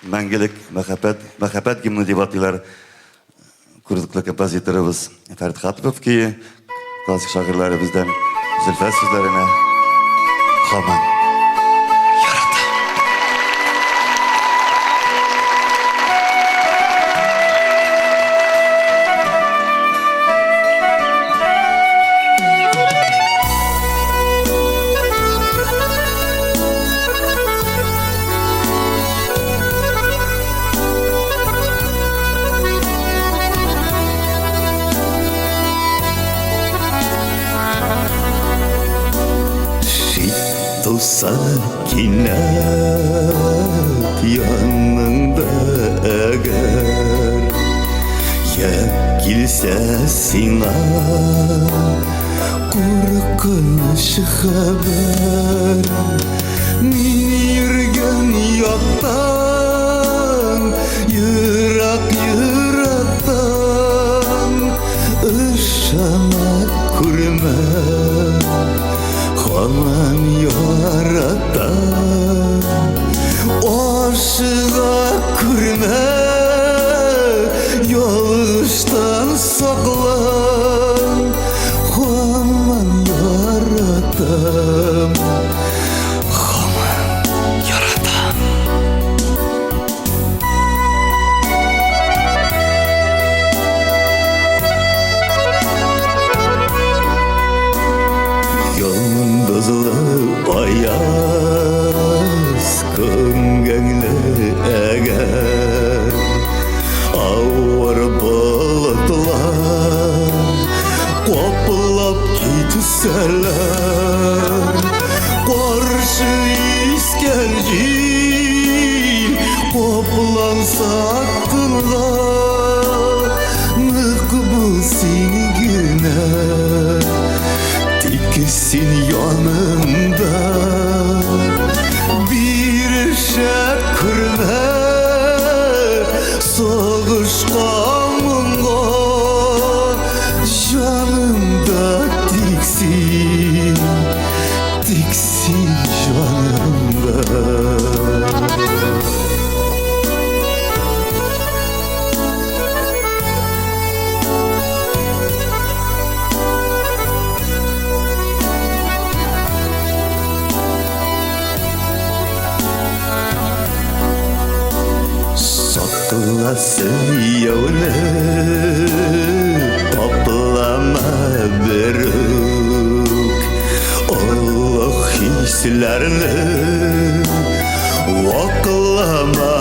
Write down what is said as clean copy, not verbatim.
Мәңгелек мәхәббәт гимны дип атыйлар. Күрдекле композиторыбыз Фәрит Хатипов ки, классик шагыйрьләребездән Зөлфәт сүзләренә һаман ярата. Olsa kinat yanında eğer ya kilse sina korkunç haber min yürgen yoktan yıraktan ışana kurma Aman yaratan aşığa kürme yoluştan saklan Aman yaratan Aman yaratan Ayaz köngenle eğer Ağır balıklar Koplap gitseler Karşı iskelci Koplansa aklına Mıkbul singine Diksin yanında bir şer kırme Soğuşkanınla yanında diksin Diksin yanında Saklasın yavru toplama beruk Allah hislerini vaklama